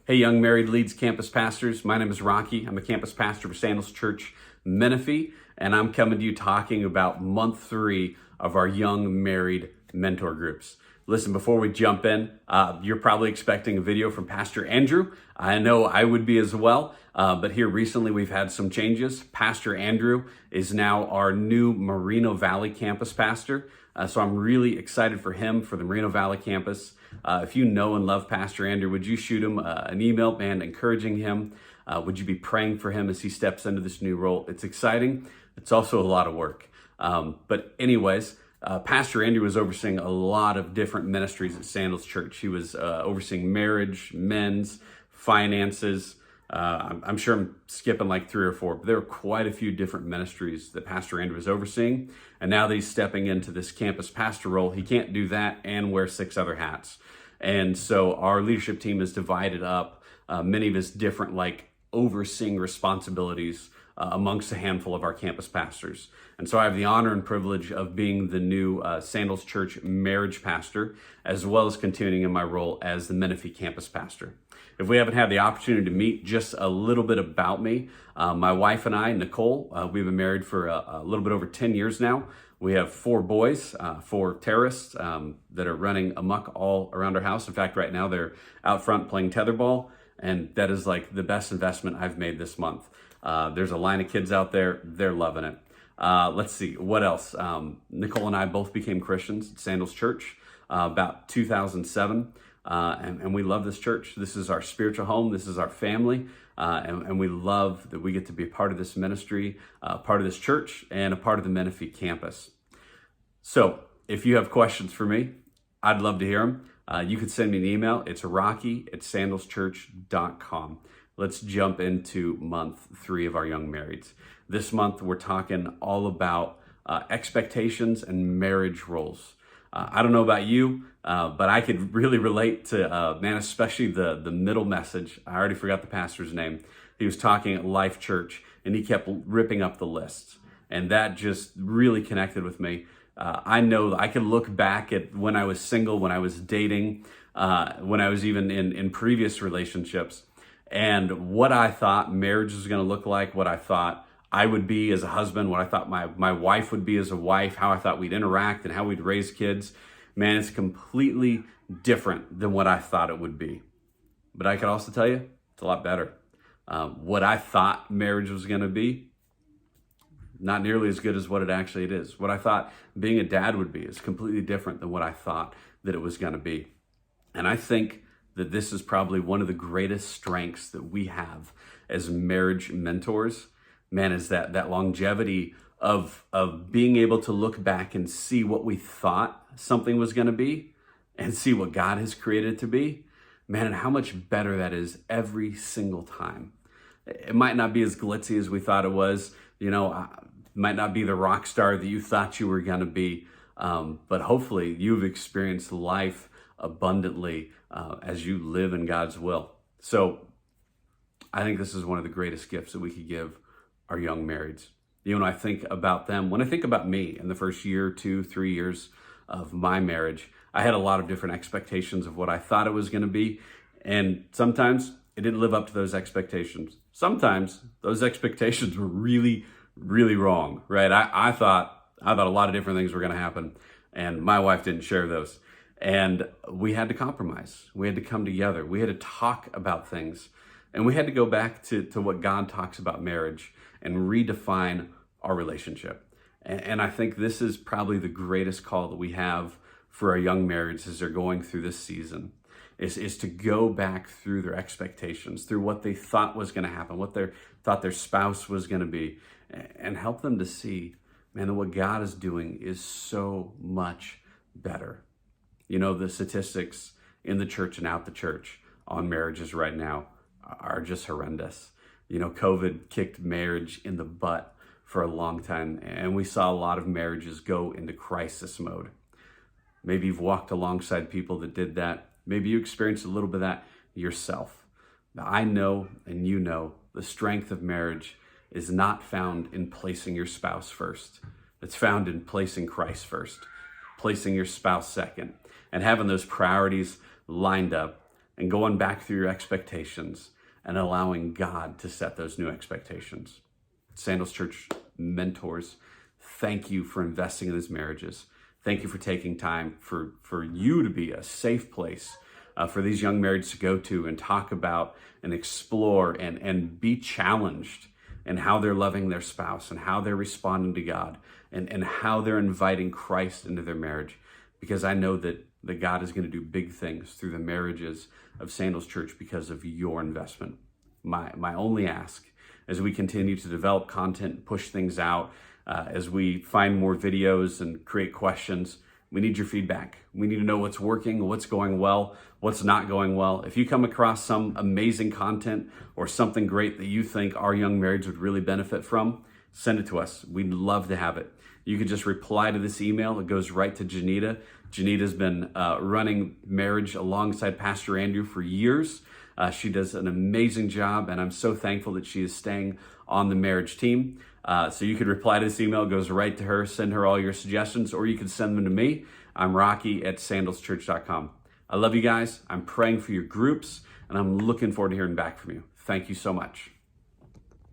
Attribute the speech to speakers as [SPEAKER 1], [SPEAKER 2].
[SPEAKER 1] Hey, young married Leeds campus pastors. My name is Rocky. I'm a campus pastor for Sandals Church, Menifee, and I'm coming to you talking about month 3 of our young married mentor groups. Listen, before we jump in, you're probably expecting a video from Pastor Andrew. I know I would be as well, but here recently we've had some changes. Pastor Andrew is now our new Moreno Valley campus pastor. So I'm really excited for him, for the Moreno Valley campus. If you know and love Pastor Andrew, would you shoot him an email, man, encouraging him? Would you be praying for him as he steps into this new role? It's exciting. It's also a lot of work. But anyways, Pastor Andrew was overseeing a lot of different ministries at Sandals Church. He was overseeing marriage, men's, finances. I'm sure I'm skipping like 3 or 4, but there are quite a few different ministries that Pastor Andrew is overseeing. And now that he's stepping into this campus pastor role, he can't do that and wear 6 other hats. And so our leadership team is divided up many of his different like overseeing responsibilities amongst a handful of our campus pastors. And so I have the honor and privilege of being the new Sandals Church marriage pastor, as well as continuing in my role as the Menifee campus pastor. If we haven't had the opportunity to meet, just a little bit about me. My wife and I, Nicole, we've been married for a little bit over 10 years now. We have 4 boys, 4 terrorists that are running amok all around our house. In fact, right now they're out front playing tetherball, and that is like the best investment I've made this month. There's a line of kids out there, they're loving it. Let's see, what else? Nicole and I both became Christians at Sandals Church about 2007. And we love this church. This is our spiritual home. This is our family. And we love that we get to be a part of this ministry, part of this church, and a part of the Menifee campus. So if you have questions for me, I'd love to hear them. You could send me an email. It's rocky@sandalschurch.com. Let's jump into month 3 of our young marrieds. This month, we're talking all about expectations and marriage roles. I don't know about you, but I could really relate to, man, especially the middle message. I already forgot the pastor's name. He was talking at Life Church, and he kept ripping up the lists. And that just really connected with me. I know I can look back at when I was single, when I was dating, when I was even in previous relationships, and what I thought marriage was going to look like, what I thought I would be as a husband, what I thought my wife would be as a wife, how I thought we'd interact and how we'd raise kids. Man, it's completely different than what I thought it would be. But I can also tell you, it's a lot better. What I thought marriage was going to be, not nearly as good as what it actually is. What I thought being a dad would be is completely different than what I thought that it was going to be. And I think that this is probably one of the greatest strengths that we have as marriage mentors. Man, is that longevity of being able to look back and see what we thought something was going to be and see what God has created it to be. Man, and how much better that is every single time. It might not be as glitzy as we thought it was. You know, might not be the rock star that you thought you were going to be. But hopefully you've experienced life abundantly as you live in God's will. So I think this is one of the greatest gifts that we could give our young marrieds. You know, when I think about them, when I think about me in the first year, 2, 3 years of my marriage, I had a lot of different expectations of what I thought it was going to be. And sometimes it didn't live up to those expectations. Sometimes those expectations were really, really wrong, right? I thought a lot of different things were going to happen, and my wife didn't share those. And we had to compromise. We had to come together. We had to talk about things. And we had to go back to what God talks about marriage and redefine our relationship. And I think this is probably the greatest call that we have for our young marrieds as they're going through this season, is to go back through their expectations, through what they thought was going to happen, what they thought their spouse was going to be, and help them to see, man, that what God is doing is so much better. You know, the statistics in the church and out the church on marriages right now are just horrendous. You know, COVID kicked marriage in the butt for a long time, and we saw a lot of marriages go into crisis mode. Maybe you've walked alongside people that did that. Maybe you experienced a little bit of that yourself. Now, I know, and you know, the strength of marriage is not found in placing your spouse first. It's found in placing Christ first, placing your spouse second, and having those priorities lined up and going back through your expectations and allowing God to set those new expectations. Sandals Church mentors, thank you for investing in these marriages. Thank you for taking time for you to be a safe place for these young marrieds to go to and talk about and explore and be challenged in how they're loving their spouse and how they're responding to God and how they're inviting Christ into their marriage. Because I know that God is going to do big things through the marriages of Sandals Church because of your investment. My only ask as we continue to develop content, push things out, as we find more videos and create questions, we need your feedback. We need to know what's working, what's going well, what's not going well. If you come across some amazing content or something great that you think our young marrieds would really benefit from, send it to us. We'd love to have it. You could just reply to this email. It goes right to Janita. Janita's been running marriage alongside Pastor Andrew for years. She does an amazing job, and I'm so thankful that she is staying on the marriage team. So you could reply to this email, it goes right to her, send her all your suggestions, or you can send them to me. I'm Rocky at sandalschurch.com. I love you guys. I'm praying for your groups, and I'm looking forward to hearing back from you. Thank you so much.